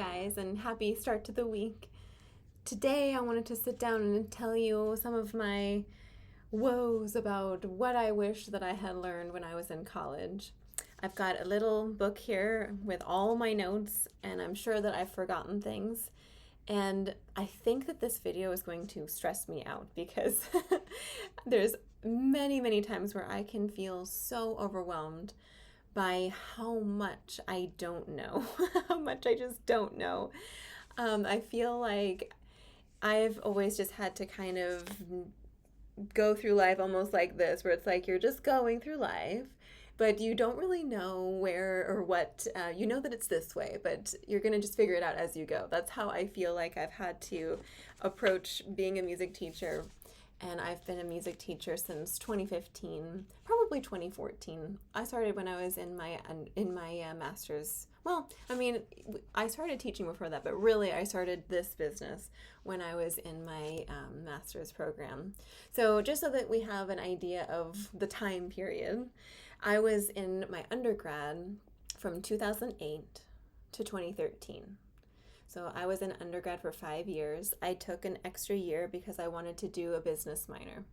guys, and happy start to the week. Today, I wanted to sit down and tell you some of my woes about what I wish that I had learned when I was in college. I've got a little book here with all my notes, and I'm sure that I've forgotten things. And I think that this video is going to stress me out because there's many times where I can feel so overwhelmed by how much I don't know, how much I just don't know. I feel like I've always just had to kind of go through life almost like this, where it's like you're just going through life, but you don't really know where or what. You know that it's this way, but you're going to just figure it out as you go. That's how I feel like I've had to approach being a music teacher. And I've been a music teacher since 2015, probably 2014. I started when I was in my master's. Well, I mean, I started teaching before that, but really I started this business when I was in my master's program. So just so that we have an idea of the time period, I was in my undergrad from 2008 to 2013. So I was an undergrad for 5 years. I took an extra year because I wanted to do a business minor.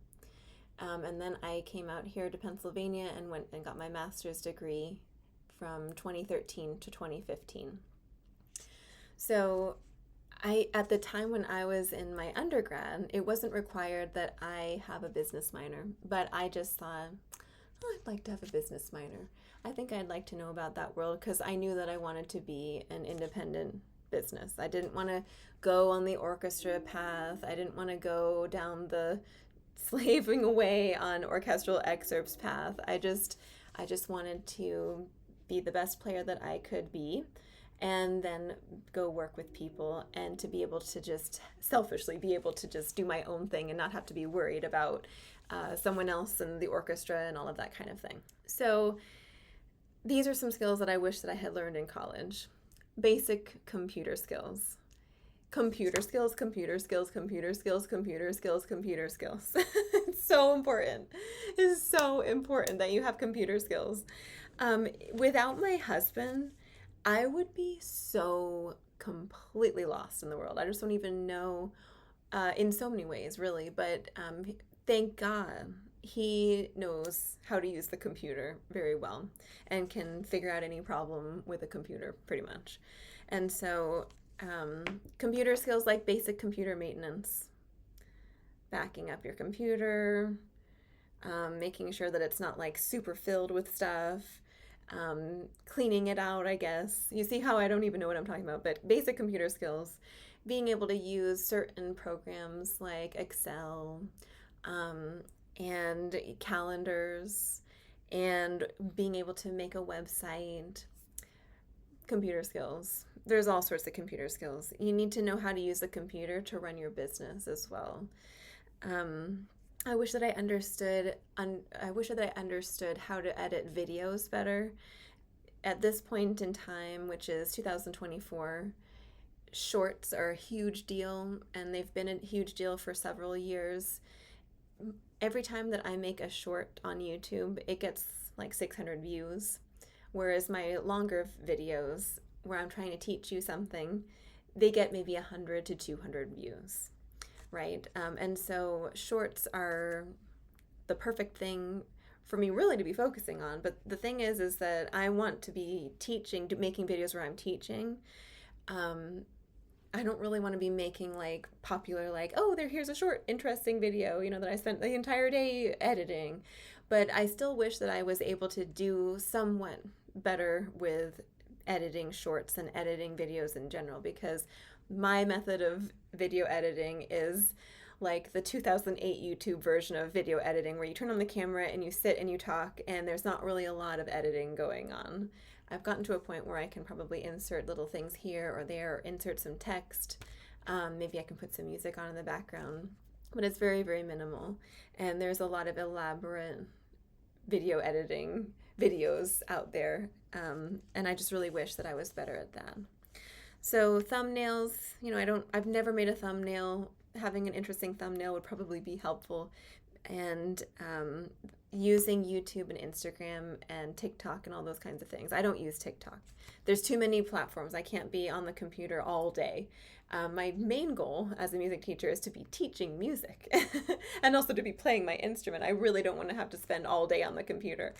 And then I came out here to Pennsylvania and went and got my master's degree from 2013 to 2015. So at the time when I was in my undergrad, it wasn't required that I have a business minor, but I just thought, oh, I'd like to have a business minor. I think I'd like to know about that world because I knew that I wanted to be an independent business. I didn't want to go on the orchestra path. I didn't want to go down the slaving away on orchestral excerpts path. I just wanted to be the best player that I could be, and then go work with people, and to be able to just selfishly be able to just do my own thing and not have to be worried about someone else and the orchestra and all of that kind of thing. So these are some skills that I wish that I had learned in college. Basic computer skills. Computer skills, computer skills, computer skills, computer skills, computer skills. It's so important. It's so important that you have computer skills. Without my husband, I would be so completely lost in the world. I just don't even know in so many ways, really. But thank God he knows how to use the computer very well and can figure out any problem with a computer pretty much. And so computer skills like basic computer maintenance, backing up your computer, making sure that it's not like super filled with stuff, cleaning it out, I guess. You see how I don't even know what I'm talking about, but basic computer skills, being able to use certain programs like Excel, and calendars, and being able to make a website. Computer skills. There's all sorts of computer skills. You need to know how to use the computer to run your business as well. I wish that I understood how to edit videos better. At this point in time, which is 2024, shorts are a huge deal, and they've been a huge deal for several years. Every time that I make a short on YouTube, it gets like 600 views, whereas my longer videos, where I'm trying to teach you something, they get maybe 100 to 200 views, right? And so shorts are the perfect thing for me really to be focusing on. But the thing is that I want to be making videos where I'm teaching. I don't really want to be making like popular, like, oh, here's a short, interesting video, that I spent the entire day editing. But I still wish that I was able to do somewhat better with editing shorts and editing videos in general, because my method of video editing is like the 2008 YouTube version of video editing, where you turn on the camera and you sit and you talk, and there's not really a lot of editing going on. I've gotten to a point where I can probably insert little things here or there, or insert some text. Maybe I can put some music on in the background, but it's very minimal. And there's a lot of elaborate video editing videos out there, and I just really wish that I was better at that. So thumbnails, I've never made a thumbnail. Having an interesting thumbnail would probably be helpful. And using YouTube and Instagram and TikTok and all those kinds of things. I don't use TikTok. There's too many platforms. I can't be on the computer all day. My main goal as a music teacher is to be teaching music and also to be playing my instrument. I really don't want to have to spend all day on the computer.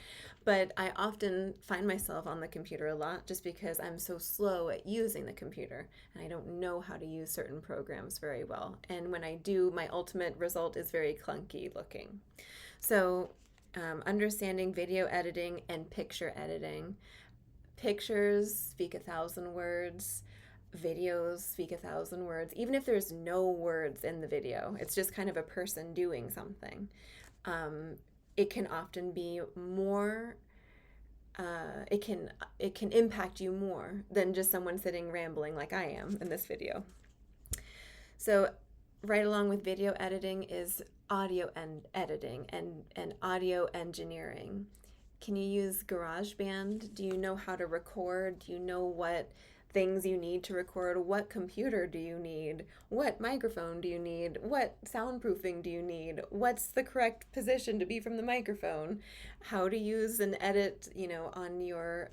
But I often find myself on the computer a lot just because I'm so slow at using the computer and I don't know how to use certain programs very well. And when I do, my ultimate result is very clunky looking. So understanding video editing and picture editing. Pictures speak 1,000 words. Videos speak 1,000 words. Even if there's no words in the video, it's just kind of a person doing something. It can often be more. It can impact you more than just someone sitting rambling like I am in this video. So right along with video editing is audio and editing and audio engineering. Can you use GarageBand? Do you know how to record? Do you know what things you need to record? What computer do you need? What microphone do you need? What soundproofing do you need? What's the correct position to be from the microphone? How to use and edit, on your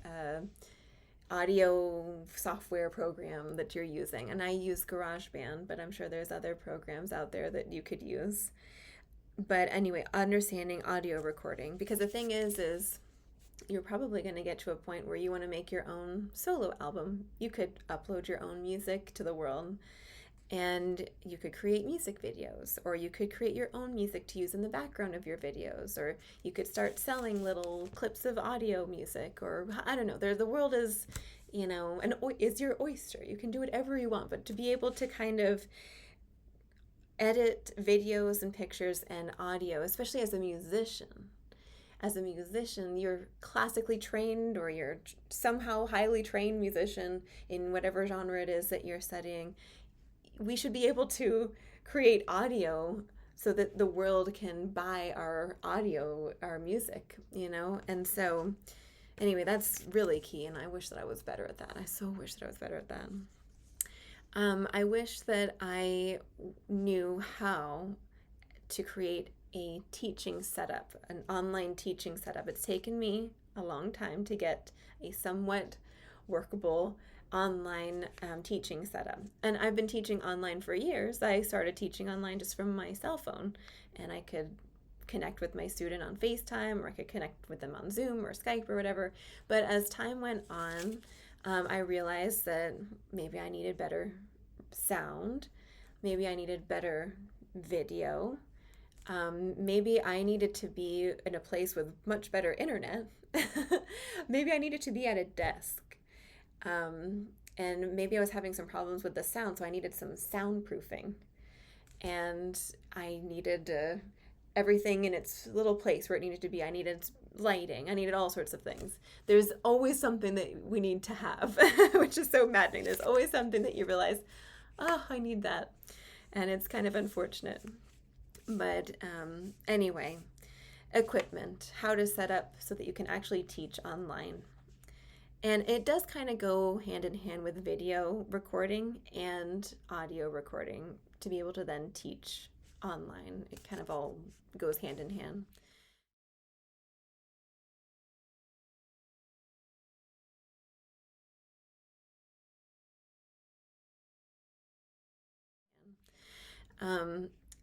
audio software program that you're using. And I use GarageBand, but I'm sure there's other programs out there that you could use. But anyway, understanding audio recording, because the thing is you're probably going to get to a point where you want to make your own solo album. You could upload your own music to the world, and you could create music videos, or you could create your own music to use in the background of your videos, or you could start selling little clips of audio music, or I don't know. The world is, is your oyster. You can do whatever you want, but to be able to kind of edit videos and pictures and audio, especially as a musician. As a musician, you're classically trained or you're somehow highly trained musician in whatever genre it is that you're studying. We should be able to create audio so that the world can buy our audio, our music, And so anyway, that's really key, and I wish that I was better at that. I so wish that I was better at that. I wish that I knew how to create a teaching setup, an online teaching setup. It's taken me a long time to get a somewhat workable online teaching setup. And I've been teaching online for years. I started teaching online just from my cell phone, and I could connect with my student on FaceTime, or I could connect with them on Zoom or Skype or whatever. But as time went on, I realized that maybe I needed better sound, maybe I needed better video, maybe I needed to be in a place with much better internet, maybe I needed to be at a desk, and maybe I was having some problems with the sound, so I needed some soundproofing, and I needed everything in its little place where it needed to be. I needed lighting. I needed all sorts of things. There's always something that we need to have, which is so maddening. There's always something that you realize, oh, I need that. And it's kind of unfortunate. But anyway, equipment, how to set up so that you can actually teach online. And it does kind of go hand in hand with video recording and audio recording to be able to then teach online. It kind of all goes hand in hand.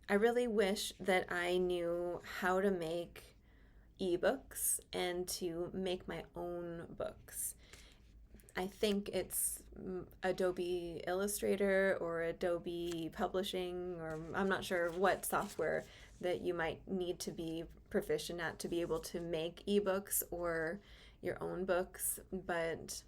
I really wish that I knew how to make ebooks and to make my own books. I think it's Adobe Illustrator or Adobe Publishing, or I'm not sure what software that you might need to be proficient at to be able to make ebooks or your own books. But,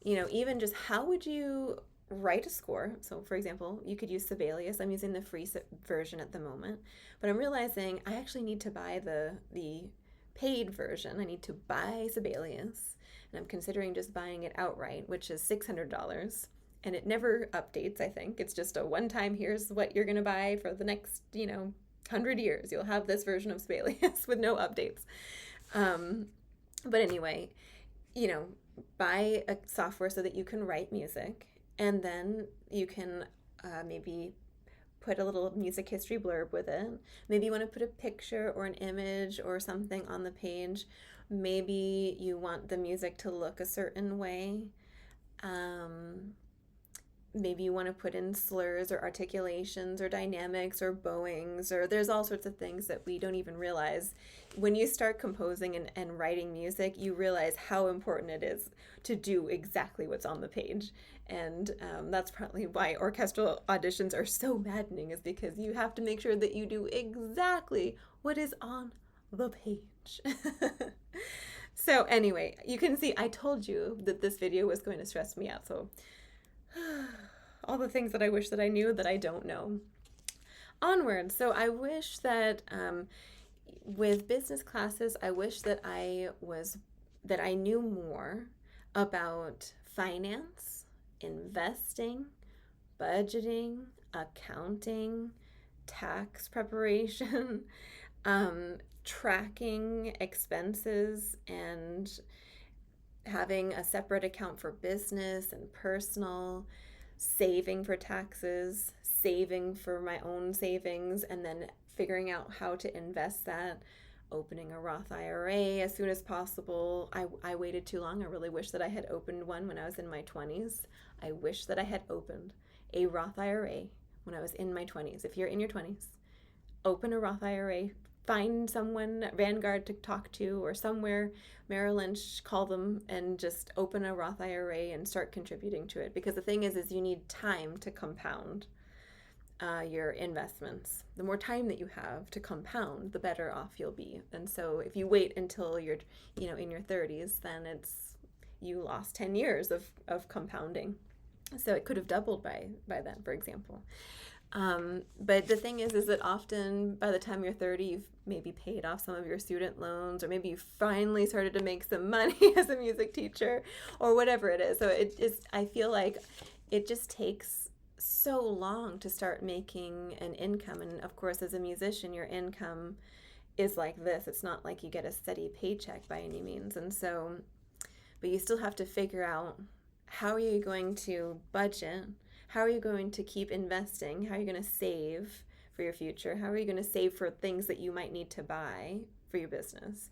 even just how would you write a score? So, for example, you could use Sibelius. I'm using the free version at the moment, but I'm realizing I actually need to buy the paid version. I need to buy Sibelius, and I'm considering just buying it outright, which is $600, and it never updates. I think it's just a one-time, here's what you're going to buy for the next 100 years. You'll have this version of Sibelius with no updates. But anyway, buy a software so that you can write music, and then you can maybe put a little music history blurb with it. Maybe you want to put a picture or an image or something on the page. Maybe you want the music to look a certain way. Maybe you want to put in slurs or articulations or dynamics or bowings, or there's all sorts of things that we don't even realize. When you start composing and writing music, you realize how important it is to do exactly what's on the page. And that's probably why orchestral auditions are so maddening, is because you have to make sure that you do exactly what is on the page. So anyway, you can see I told you that this video was going to stress me out, so all the things that I wish that I knew that I don't know. Onward. So I wish that with business classes, I wish that I knew more about finance, investing, budgeting, accounting, tax preparation, tracking expenses, and having a separate account for business and personal, saving for taxes, saving for my own savings, and then figuring out how to invest that, opening a Roth IRA as soon as possible. I waited too long. I really wish that I had opened one when I was in my 20s. I wish that I had opened a Roth IRA when I was in my 20s. If you're in your 20s, open a Roth IRA. Find someone at Vanguard to talk to, or somewhere, Merrill Lynch, call them and just open a Roth IRA and start contributing to it. Because the thing is you need time to compound your investments. The more time that you have to compound, the better off you'll be. And so if you wait until you're, in your 30s, then you lost 10 years of compounding. So it could have doubled by then, for example. But the thing is that often by the time you're 30, you've maybe paid off some of your student loans, or maybe you finally started to make some money as a music teacher, or whatever it is. So I feel like it just takes so long to start making an income. And of course, as a musician, your income is like this. It's not like you get a steady paycheck by any means. And so, but you still have to figure out, how are you going to budget? How are you going to keep investing? How are you going to save for your future? How are you going to save for things that you might need to buy for your business?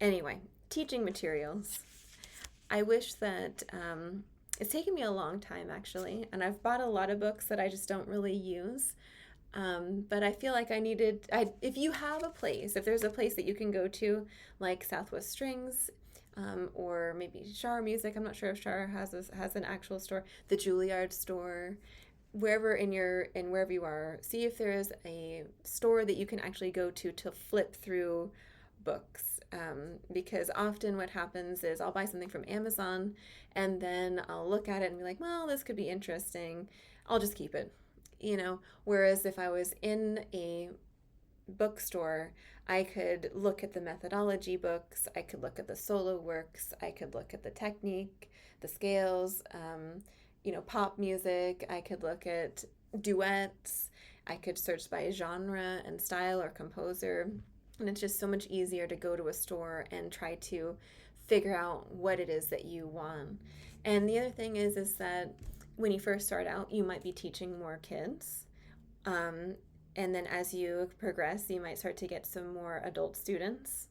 Anyway, teaching materials. I wish that it's taken me a long time, actually, and I've bought a lot of books that I just don't really use. But I feel like if you have a place, if there's a place that you can go to, like Southwest Strings, or maybe Shar Music. I'm not sure if Shar has an actual store. The Juilliard store, wherever you are, see if there is a store that you can actually go to flip through books. Because often what happens is I'll buy something from Amazon, and then I'll look at it and be like, well, this could be interesting. I'll just keep it. Whereas if I was in a bookstore, I could look at the methodology books, I could look at the solo works, I could look at the technique, the scales, pop music, I could look at duets, I could search by genre and style or composer, and it's just so much easier to go to a store and try to figure out what it is that you want. And the other thing is that when you first start out, you might be teaching more kids. And then as you progress, you might start to get some more adult students.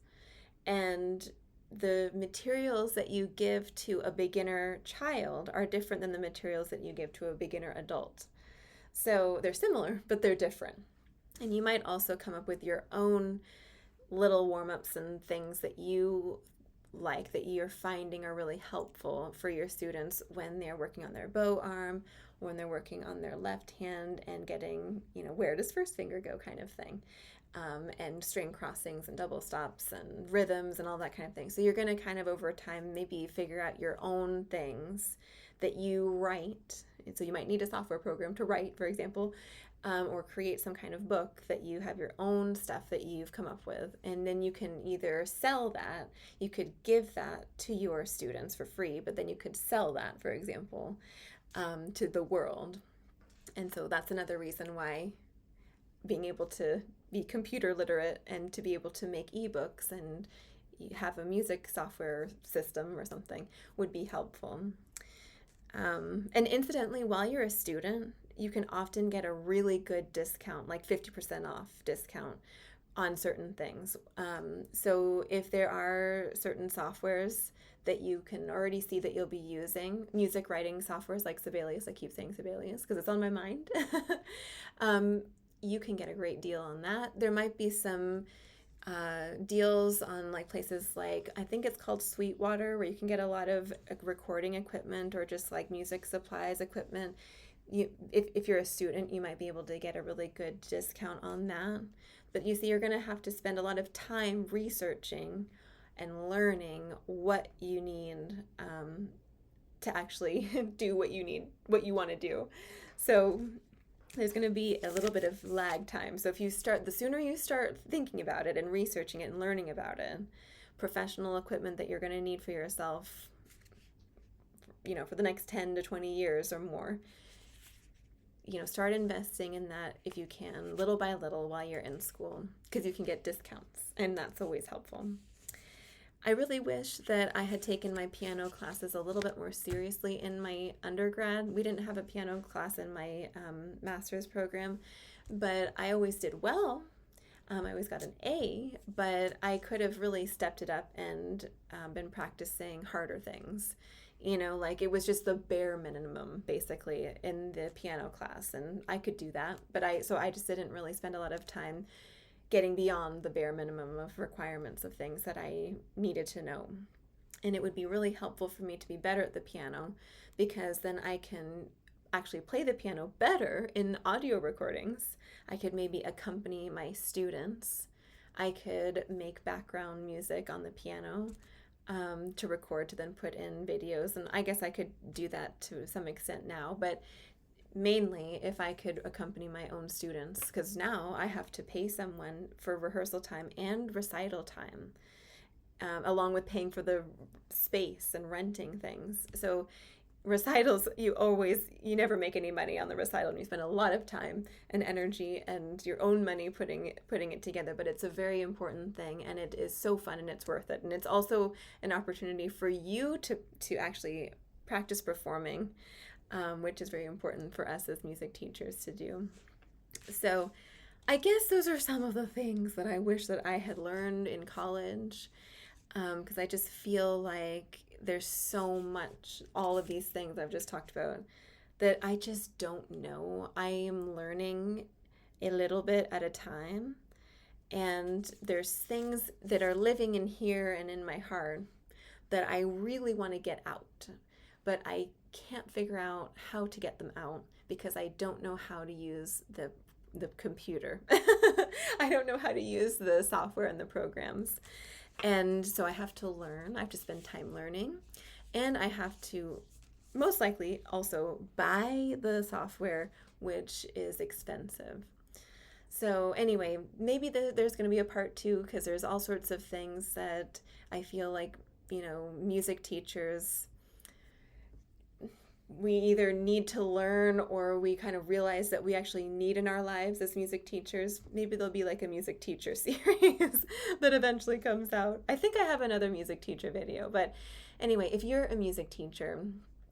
And the materials that you give to a beginner child are different than the materials that you give to a beginner adult. So they're similar, but they're different. And you might also come up with your own little warm-ups and things that you like, that you're finding are really helpful for your students when they're working on their bow arm, when they're working on their left hand and getting, where does first finger go kind of thing, and string crossings and double stops and rhythms and all that kind of thing. So you're going to kind of over time maybe figure out your own things that you write. And so you might need a software program to write, for example, or create some kind of book that you have your own stuff that you've come up with. And then you can either sell that, you could give that to your students for free, but then you could sell that, for example, to the world. And so that's another reason why being able to be computer literate and to be able to make ebooks and have a music software system or something would be helpful. And incidentally, while you're a student, you can often get a really good discount, like 50% off discount on certain things. So if there are certain softwares that you can already see that you'll be using, music writing softwares like Sibelius, I keep saying Sibelius because it's on my mind, you can get a great deal on that. There might be some deals on like places like, I think it's called Sweetwater, where you can get a lot of recording equipment or just like music supplies equipment. If you're a student, you might be able to get a really good discount on that. But you see, you're going to have to spend a lot of time researching and learning what you need to actually do what you want to do. So there's going to be a little bit of lag time. So the sooner you start thinking about it and researching it and learning about it, professional equipment that you're going to need for yourself, for the next 10 to 20 years or more, start investing in that if you can, little by little while you're in school, because you can get discounts, and that's always helpful. I really wish that I had taken my piano classes a little bit more seriously in my undergrad. We didn't have a piano class in my master's program, but I always did well. I always got an A, but I could have really stepped it up and been practicing harder things. Like it was just the bare minimum basically in the piano class, and I could do that, but I just didn't really spend a lot of time getting beyond the bare minimum of requirements of things that I needed to know. And it would be really helpful for me to be better at the piano, because then I can actually play the piano better in audio recordings. I could maybe accompany my students. I could make background music on the piano to record to then put in videos. And I guess I could do that to some extent now, but mainly if I could accompany my own students, because now I have to pay someone for rehearsal time and recital time, along with paying for the space and renting things. So recitals, you never make any money on the recital, and you spend a lot of time and energy and your own money putting it together, but it's a very important thing, and it is so fun, and it's worth it. And it's also an opportunity for you to actually practice performing, which is very important for us as music teachers to do. So I guess those are some of the things that I wish that I had learned in college, because I just feel like there's so much, all of these things I've just talked about, that I just don't know. I am learning a little bit at a time, and there's things that are living in here and in my heart that I really want to get out, but I can't figure out how to get them out because I don't know how to use the computer. I don't know how to use the software and the programs. And so I have to learn. I have to spend time learning, and I have to most likely also buy the software, which is expensive. So anyway, maybe there's going to be a part 2, because there's all sorts of things that I feel like, music teachers, we either need to learn or we kind of realize that we actually need in our lives as music teachers. Maybe there'll be like a music teacher series that eventually comes out. I think I have another music teacher video, but anyway, if you're a music teacher,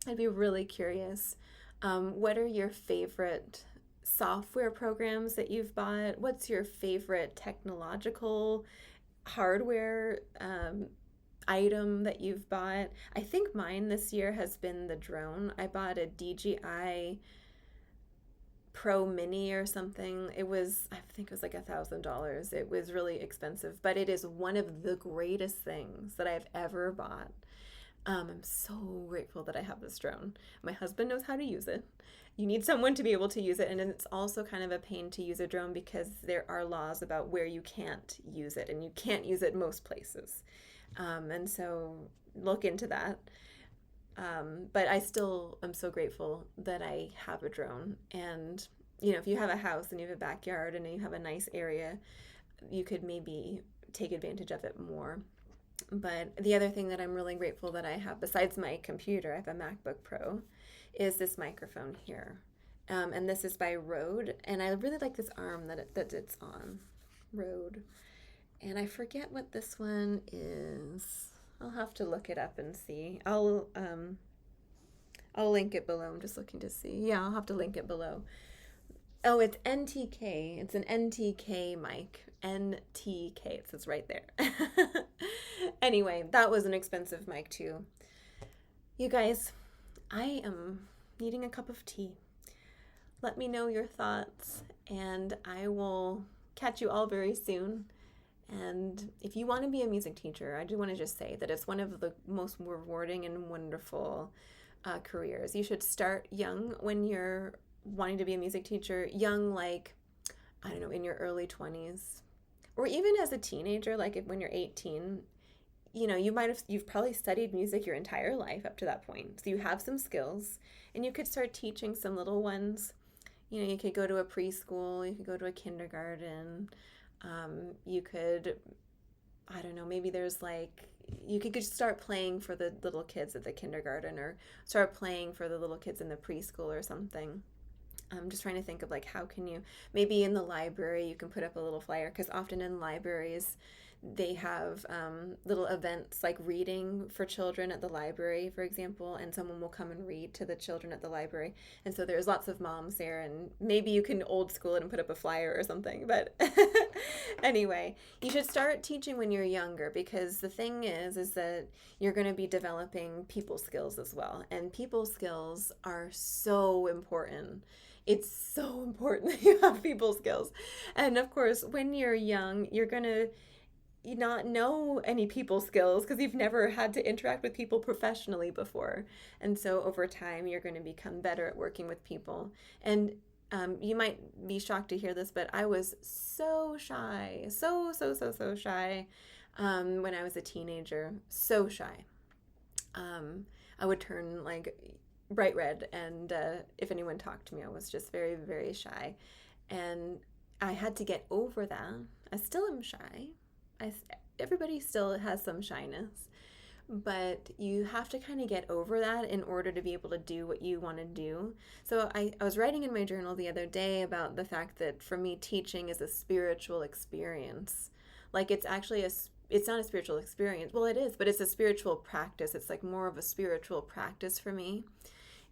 I'd be really curious. What are your favorite software programs that you've bought? What's your favorite technological hardware item that you've bought? I think mine this year has been the drone. I bought a DJI Pro Mini or something. I think it was like $1,000. It was really expensive, but it is one of the greatest things that I've ever bought. I'm so grateful that I have this drone. My husband knows how to use it. You need someone to be able to use it, and it's also kind of a pain to use a drone because there are laws about where you can't use it, and you can't use it most places. And so look into that. But I still am so grateful that I have a drone. And, if you have a house and you have a backyard and you have a nice area, you could maybe take advantage of it more. But the other thing that I'm really grateful that I have, besides my computer, I have a MacBook Pro, is this microphone here. And this is by Rode. And I really like this arm that it's on, Rode. And I forget what this one is. I'll have to look it up and see. I'll link it below. I'm just looking to see. Yeah, I'll have to link it below. Oh, it's NTK. It's an NTK mic. NTK. It says right there. Anyway, that was an expensive mic too. You guys, I am needing a cup of tea. Let me know your thoughts, and I will catch you all very soon. And if you want to be a music teacher, I do want to just say that it's one of the most rewarding and wonderful careers. You should start young when you're wanting to be a music teacher, young, like, I don't know, in your early 20s, or even as a teenager, like when you're 18. You know, you've probably studied music your entire life up to that point. So you have some skills, and you could start teaching some little ones. You know, you could go to a preschool, you could go to a kindergarten. You could, I don't know, maybe there's like, you could just start playing for the little kids at the kindergarten, or start playing for the little kids in the preschool or something. I'm just trying to think of like, how can you, maybe in the library you can put up a little flyer, because often in libraries they have little events like reading for children at the library, for example, and someone will come and read to the children at the library. And so there's lots of moms there, and maybe you can old school it and put up a flyer or something. But anyway, you should start teaching when you're younger, because the thing is that you're going to be developing people skills as well. And people skills are so important. It's so important that you have people skills. And of course, when you're young, you're going to not know any people skills because you've never had to interact with people professionally before. And so over time, you're going to become better at working with people. And you might be shocked to hear this, but I was so shy, so shy when I was a teenager. So shy. I would turn like bright red, and if anyone talked to me, I was just very, very shy. And I had to get over that. I still am shy. Everybody still has some shyness, but you have to kind of get over that in order to be able to do what you want to do. So I was writing in my journal the other day about the fact that for me, teaching is a spiritual experience. Like it's not a spiritual experience. Well, it is, but it's a spiritual practice. It's like more of a spiritual practice for me.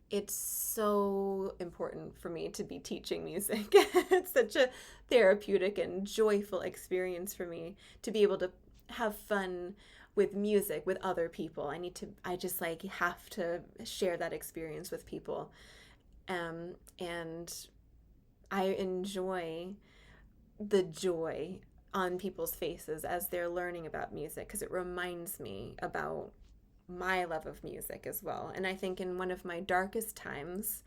It's so important for me to be teaching music. It's such a therapeutic and joyful experience for me to be able to have fun with music with other people. I just like have to share that experience with people. And I enjoy the joy on people's faces as they're learning about music, because it reminds me about my love of music as well. And I think in one of my darkest times,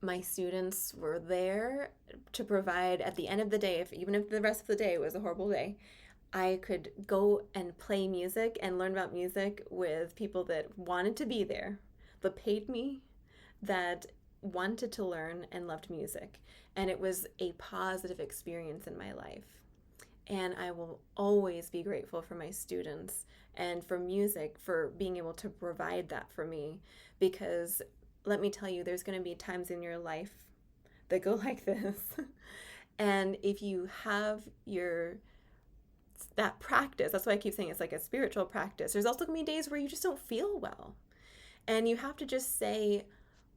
my students were there to provide, at the end of the day, even if the rest of the day was a horrible day, I could go and play music and learn about music with people that wanted to be there, that paid me, that wanted to learn and loved music. And it was a positive experience in my life. And I will always be grateful for my students and for music for being able to provide that for me. Because let me tell you, there's going to be times in your life that go like this. And if you have that practice, that's why I keep saying it's like a spiritual practice. There's also going to be days where you just don't feel well. And you have to just say,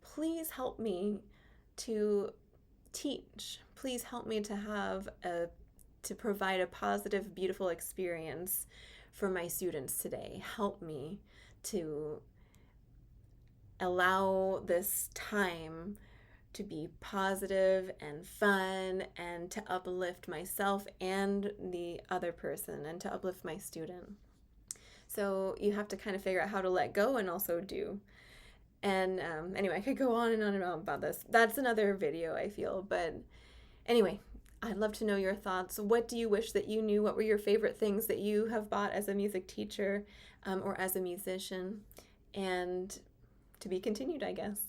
please help me to teach. Please help me to provide a positive, beautiful experience for my students today. Help me to allow this time to be positive and fun, and to uplift myself and the other person, and to uplift my student. So you have to kind of figure out how to let go and also do. And anyway, I could go on and on and on about this. That's another video, I feel. But anyway, I'd love to know your thoughts. What do you wish that you knew? What were your favorite things that you have bought as a music teacher or as a musician? And to be continued, I guess.